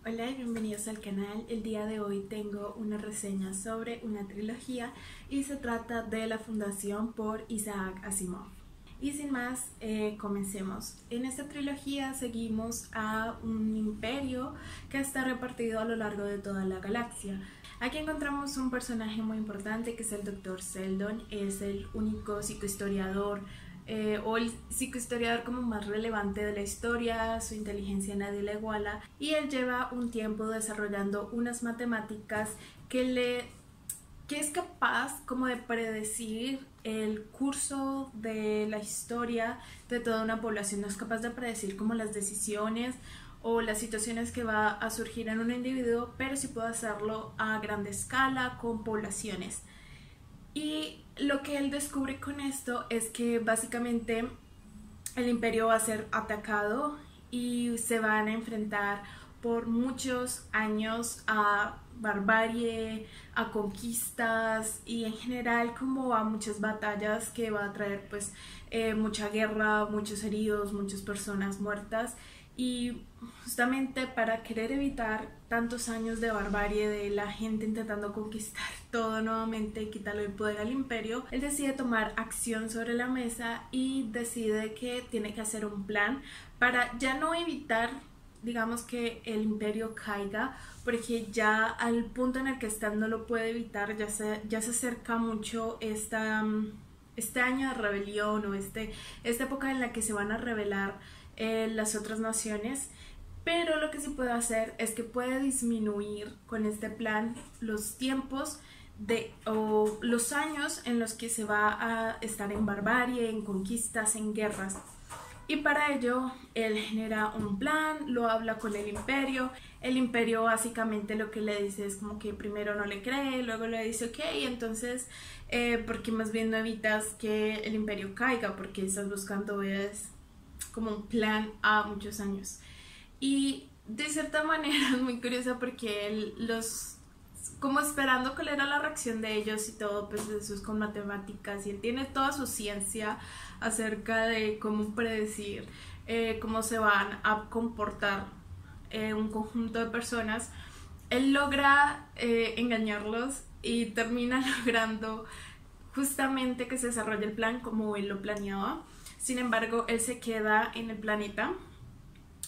Hola y bienvenidos al canal. El día de hoy tengo una reseña sobre una trilogía y se trata de La Fundación por Isaac Asimov. Y sin más, comencemos. En esta trilogía seguimos a un imperio que está repartido a lo largo de toda la galaxia. Aquí encontramos un personaje muy importante que es el Dr. Seldon. Es el único psicohistoriador o el psicohistoriador como más relevante de la historia. Su inteligencia nadie le iguala y él lleva un tiempo desarrollando unas matemáticas que es capaz como de predecir el curso de la historia de toda una población. No es capaz de predecir como las decisiones o las situaciones que va a surgir en un individuo, pero sí puede hacerlo a gran escala con poblaciones. Y lo que él descubre con esto es que básicamente el imperio va a ser atacado y se van a enfrentar por muchos años a barbarie, a conquistas y en general como a muchas batallas que va a traer pues mucha guerra, muchos heridos, muchas personas muertas. Y justamente para querer evitar tantos años de barbarie de la gente intentando conquistar todo nuevamente y quitarle el poder al imperio, él decide tomar acción sobre la mesa y decide que tiene que hacer un plan para ya no evitar, digamos, que el imperio caiga, porque ya al punto en el que está no lo puede evitar. Ya se acerca mucho este año de rebelión o esta época en la que se van a rebelar las otras naciones, pero lo que sí puede hacer es que puede disminuir con este plan los tiempos o los años en los que se va a estar en barbarie, en conquistas, en guerras. Y para ello él genera un plan, lo habla con el imperio básicamente lo que le dice es como que primero no le cree, luego le dice ok, entonces porque más bien no evitas que el imperio caiga, porque estás buscando es como un plan a muchos años. Y de cierta manera es muy curiosa porque él como esperando cuál era la reacción de ellos y todo, pues eso es con matemáticas y él tiene toda su ciencia acerca de cómo predecir cómo se van a comportar un conjunto de personas. Él logra engañarlos y termina logrando justamente que se desarrolle el plan como él lo planeaba. Sin embargo, él se queda en el planeta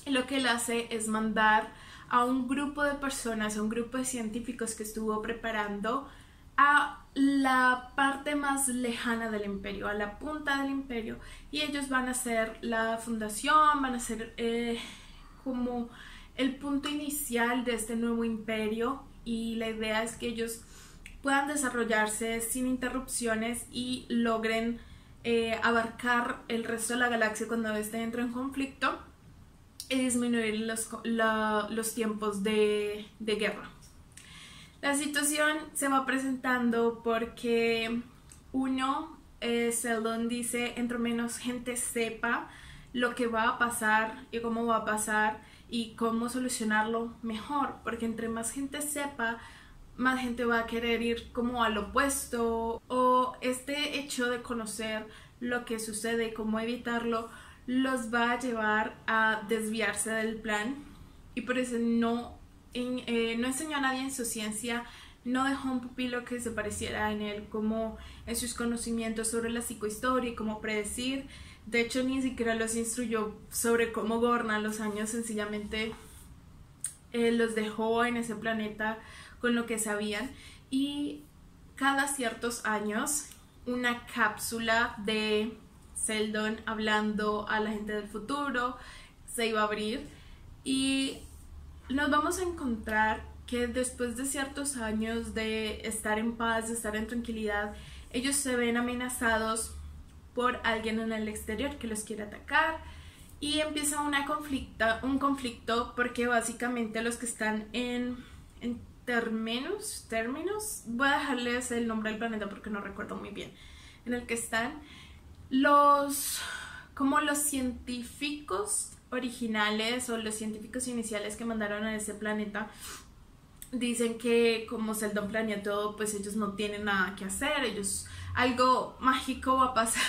y lo que él hace es mandar a un grupo de personas, a un grupo de científicos que estuvo preparando a la parte más lejana del imperio, a la punta del imperio, y ellos van a ser la fundación, van a ser como el punto inicial de este nuevo imperio, y la idea es que ellos puedan desarrollarse sin interrupciones y logren abarcar el resto de la galaxia cuando éste entra en conflicto y disminuir los tiempos de guerra. La situación se va presentando porque Seldon dice, entre menos gente sepa lo que va a pasar y cómo va a pasar y cómo solucionarlo, mejor, porque entre más gente sepa, más gente va a querer ir como al opuesto, o este hecho de conocer lo que sucede y cómo evitarlo los va a llevar a desviarse del plan. Y por eso no enseñó a nadie en su ciencia, no dejó un pupilo que se pareciera en él como en sus conocimientos sobre la psicohistoria y cómo predecir. De hecho, ni siquiera los instruyó sobre cómo gobernar los años, sencillamente los dejó en ese planeta con lo que sabían. Y cada ciertos años una cápsula de Seldon hablando a la gente del futuro se iba a abrir y nos vamos a encontrar que después de ciertos años de estar en paz, de estar en tranquilidad, ellos se ven amenazados por alguien en el exterior que los quiere atacar y empieza un conflicto porque básicamente los que están en Terminus, voy a dejarles el nombre del planeta porque no recuerdo muy bien, en el que están como los científicos originales o los científicos iniciales que mandaron a ese planeta. Dicen que como Seldon planeó todo, pues ellos no tienen nada que hacer, algo mágico va a pasar,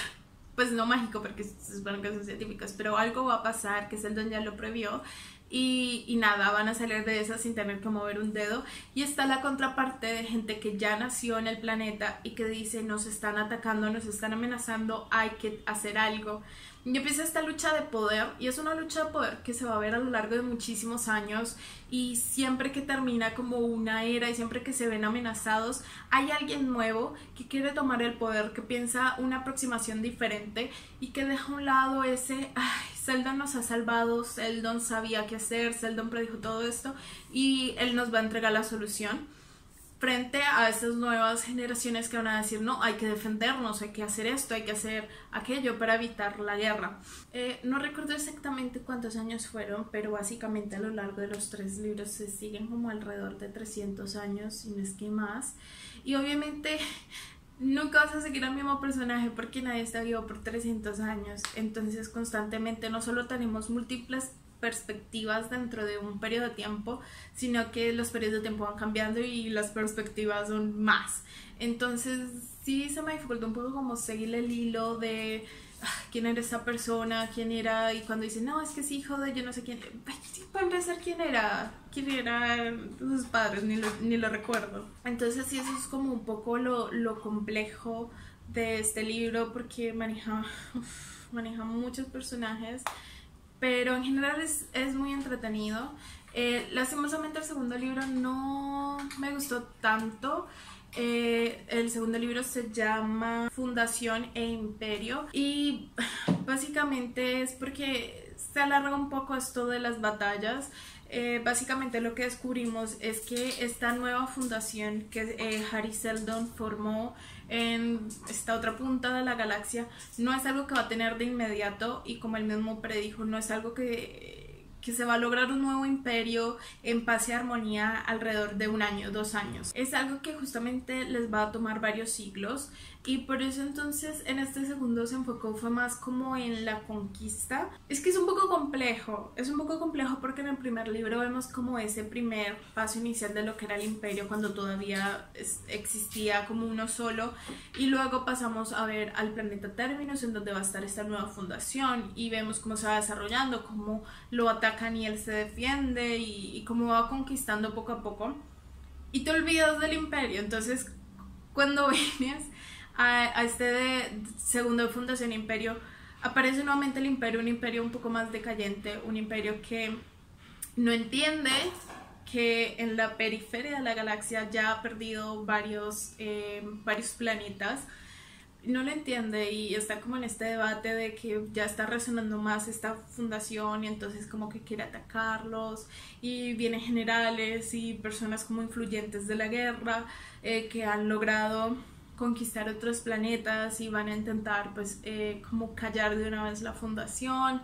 pues no mágico porque se supone que son científicos, pero algo va a pasar que Seldon ya lo previó y nada, van a salir de esa sin tener que mover un dedo. Y está la contraparte de gente que ya nació en el planeta y que dice nos están atacando, nos están amenazando, hay que hacer algo. Y empieza esta lucha de poder, y es una lucha de poder que se va a ver a lo largo de muchísimos años, y siempre que termina como una era y siempre que se ven amenazados, hay alguien nuevo que quiere tomar el poder, que piensa una aproximación diferente y que deja a un lado ese, ay, Seldon nos ha salvado, Seldon sabía qué hacer, Seldon predijo todo esto y él nos va a entregar la solución. Frente a estas nuevas generaciones que van a decir no, hay que defendernos, hay que hacer esto, hay que hacer aquello para evitar la guerra. No recuerdo exactamente cuántos años fueron, pero básicamente a lo largo de los 3 libros se siguen como alrededor de 300 años, si no es que más. Y obviamente nunca vas a seguir al mismo personaje porque nadie está vivo por 300 años. Entonces constantemente no solo tenemos múltiples perspectivas dentro de un periodo de tiempo, sino que los periodos de tiempo van cambiando y las perspectivas son más. Entonces sí se me dificultó un poco como seguir el hilo de quién era esa persona, quién era, y cuando dicen no, es que es hijo de yo no sé quién, para empezar, quién era sus padres, ni lo recuerdo. Entonces sí, eso es como un poco lo complejo de este libro, porque maneja muchos personajes, pero en general es muy entretenido. Lastimosamente el segundo libro no me gustó tanto. El segundo libro se llama Fundación e Imperio y básicamente es porque se alarga un poco esto de las batallas. Básicamente lo que descubrimos es que esta nueva fundación que Hari Seldon formó en esta otra punta de la galaxia no es algo que va a tener de inmediato, y como él mismo predijo, no es algo que se va a lograr un nuevo imperio en paz y armonía alrededor de 1 año, 2 años. Es algo que justamente les va a tomar varios siglos, y por eso entonces en este segundo se enfocó fue más como en la conquista. Es que es un poco complejo porque en el primer libro vemos como ese primer paso inicial de lo que era el imperio cuando todavía existía como uno solo, y luego pasamos a ver al planeta Terminus, en donde va a estar esta nueva fundación, y vemos cómo se va desarrollando, cómo lo atacan y él se defiende, y cómo va conquistando poco a poco, y te olvidas del imperio. Entonces cuando vienes a este segundo de Fundación Imperio, aparece nuevamente el imperio, un imperio un poco más decayente, un imperio que no entiende que en la periferia de la galaxia ya ha perdido varios planetas. No lo entiende y está como en este debate de que ya está resonando más esta fundación, y entonces como que quiere atacarlos, y vienen generales y personas como influyentes de la guerra que han logrado conquistar otros planetas y van a intentar pues como callar de una vez la fundación.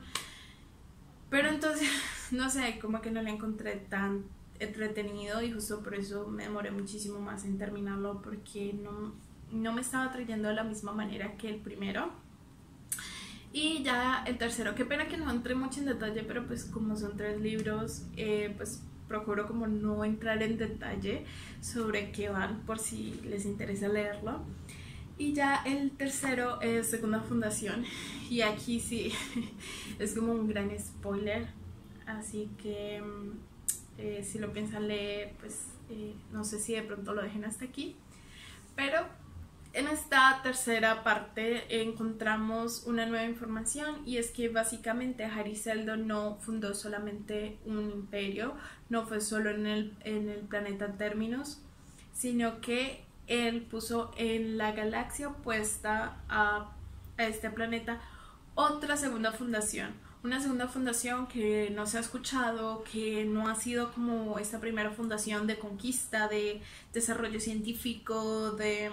Pero entonces no sé, como que no lo encontré tan entretenido, y justo por eso me demoré muchísimo más en terminarlo, porque no me estaba atrayendo de la misma manera que el primero. Y ya el tercero, qué pena que no entré mucho en detalle, pero pues como son 3 libros, pues procuro como no entrar en detalle sobre qué van, por si les interesa leerlo. Y ya el tercero es Segunda Fundación, y aquí sí es como un gran spoiler, así que si lo piensan leer, pues no sé si de pronto lo dejen hasta aquí. Pero en esta tercera parte encontramos una nueva información, y es que básicamente Hari Seldon no fundó solamente un imperio, no fue solo en el planeta Terminus, sino que él puso en la galaxia opuesta a este planeta otra segunda fundación. Una segunda fundación que no se ha escuchado, que no ha sido como esta primera fundación de conquista, de desarrollo científico, de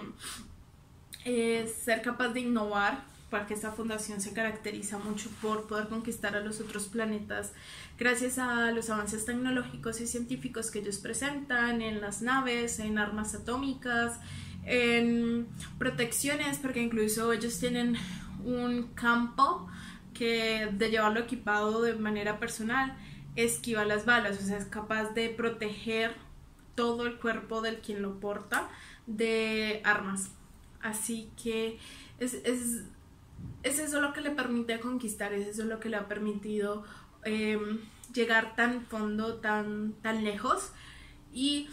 ser capaz de innovar, porque esta fundación se caracteriza mucho por poder conquistar a los otros planetas gracias a los avances tecnológicos y científicos que ellos presentan en las naves, en armas atómicas, en protecciones, porque incluso ellos tienen un campo que de llevarlo equipado de manera personal esquiva las balas, o sea, es capaz de proteger todo el cuerpo del quien lo porta de armas. Así que es eso lo que le permite conquistar, es eso lo que le ha permitido llegar tan fondo, tan lejos. Y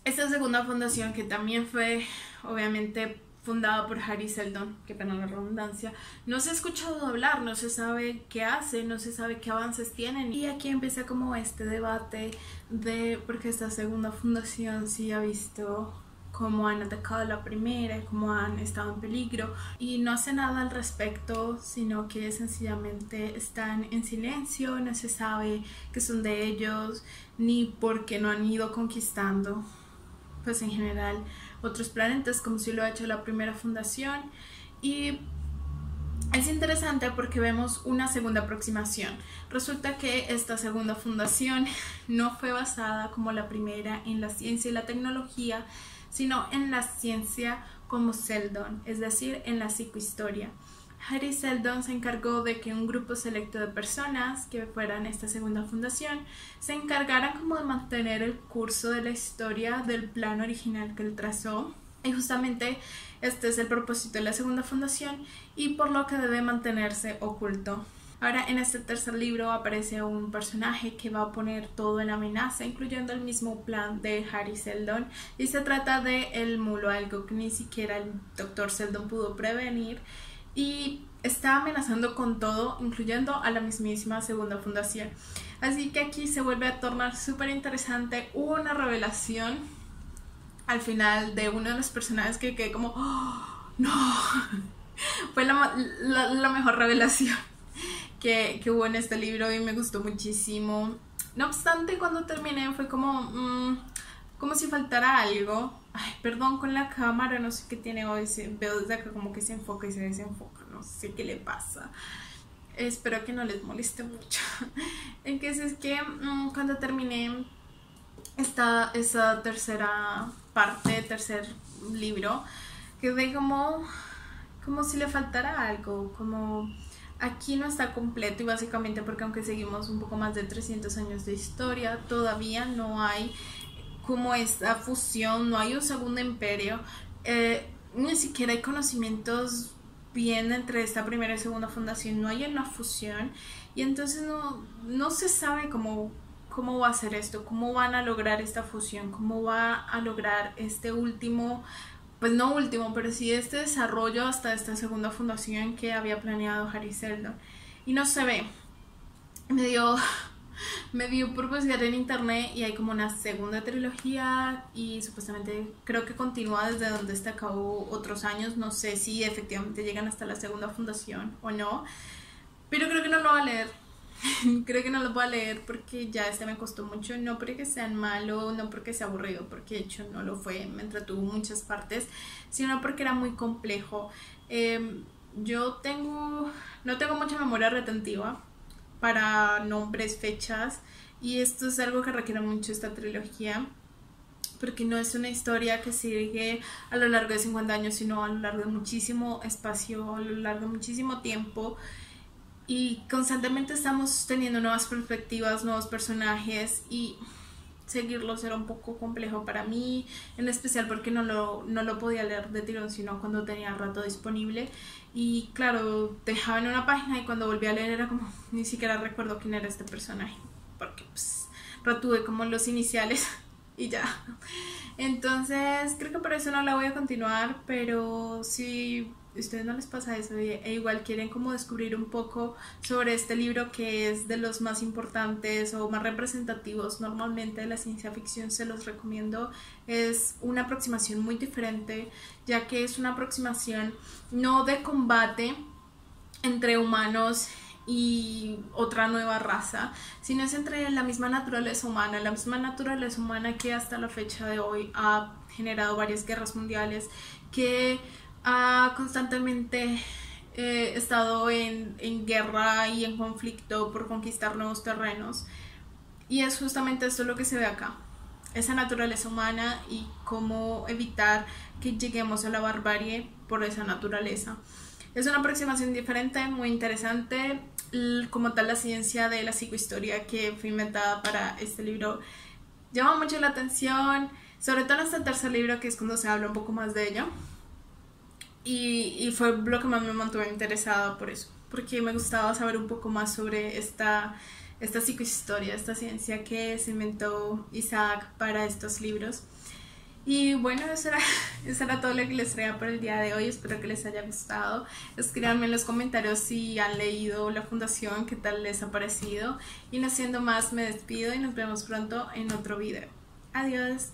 esta segunda fundación, que también fue obviamente fundada por Hari Seldon, que pena la redundancia, no se ha escuchado hablar, no se sabe qué hace, no se sabe qué avances tienen. Y aquí empieza como este debate de porque esta segunda fundación sí ha visto cómo han atacado a la primera, cómo han estado en peligro, y no hace nada al respecto, sino que sencillamente están en silencio, no se sabe qué son de ellos, ni por qué no han ido conquistando, pues en general, otros planetas, como si lo ha hecho la primera fundación. Y es interesante porque vemos una segunda aproximación. Resulta que esta segunda fundación no fue basada como la primera en la ciencia y la tecnología, sino en la ciencia como Seldon, es decir, en la psicohistoria. Hari Seldon se encargó de que un grupo selecto de personas que fueran esta segunda fundación se encargaran como de mantener el curso de la historia del plan original que él trazó. Y justamente este es el propósito de la segunda fundación y por lo que debe mantenerse oculto. Ahora, en este tercer libro aparece un personaje que va a poner todo en amenaza, incluyendo el mismo plan de Hari Seldon, y se trata de el mulo, algo que ni siquiera el Dr. Seldon pudo prevenir, y está amenazando con todo, incluyendo a la mismísima segunda fundación. Así que aquí se vuelve a tornar súper interesante. Hubo una revelación al final de uno de los personajes que quedé como ¡oh, no! Fue la mejor revelación que hubo en este libro y me gustó muchísimo. No obstante, cuando terminé fue como si faltara algo. Ay, perdón con la cámara, no sé qué tiene hoy, veo desde acá como que se enfoca y se desenfoca, no sé qué le pasa. Espero que no les moleste mucho. Entonces es que cuando terminé esa tercera parte, tercer libro, quedé como si le faltara algo, como aquí no está completo, y básicamente porque aunque seguimos un poco más de 300 años de historia, todavía no hay como esta fusión, no hay un segundo imperio, ni siquiera hay conocimientos bien entre esta primera y segunda fundación, no hay una fusión, y entonces no se sabe cómo va a ser esto, cómo van a lograr esta fusión, cómo va a lograr este último, pues no último, pero sí este desarrollo hasta esta segunda fundación que había planeado Hari Seldon, y no se ve. Me dio por buscar en internet y hay como una segunda trilogía y supuestamente creo que continúa desde donde se acabó otros años. No sé si efectivamente llegan hasta la segunda fundación o no, pero creo que no lo voy a leer. Creo que no lo voy a leer porque ya me costó mucho, no porque sean malo, no porque sea aburrido, porque de hecho no lo fue, me entretuvo muchas partes, sino porque era muy complejo. Yo no tengo mucha memoria retentiva para nombres, fechas, y esto es algo que requiere mucho esta trilogía, porque no es una historia que sigue a lo largo de 50 años, sino a lo largo de muchísimo espacio, a lo largo de muchísimo tiempo, y constantemente estamos teniendo nuevas perspectivas, nuevos personajes, y seguirlos era un poco complejo para mí, en especial porque no lo podía leer de tirón, sino cuando tenía el rato disponible. Y claro, dejaba en una página y cuando volví a leer era como, ni siquiera recuerdo quién era este personaje, porque pues retuve como los iniciales y ya. Entonces creo que por eso no la voy a continuar, pero si a ustedes no les pasa eso e igual quieren como descubrir un poco sobre este libro, que es de los más importantes o más representativos normalmente de la ciencia ficción, se los recomiendo. Es una aproximación muy diferente, ya que es una aproximación no de combate entre humanos y otra nueva raza, sino es entre la misma naturaleza humana que hasta la fecha de hoy ha generado varias guerras mundiales, que ha constantemente estado en guerra y en conflicto por conquistar nuevos terrenos, y es justamente esto lo que se ve acá, esa naturaleza humana y cómo evitar que lleguemos a la barbarie por esa naturaleza. Es una aproximación diferente, muy interesante. Como tal, la ciencia de la psicohistoria que fue inventada para este libro llama mucho la atención, sobre todo en este tercer libro, que es cuando se habla un poco más de ello. y fue lo que más me mantuvo interesada por eso, porque me gustaba saber un poco más sobre esta psicohistoria, esta ciencia que se inventó Isaac para estos libros. Y bueno, eso era todo lo que les traía por el día de hoy. Espero que les haya gustado. Escríbanme en los comentarios si han leído La Fundación, qué tal les ha parecido. Y no siendo más, me despido y nos vemos pronto en otro video. Adiós.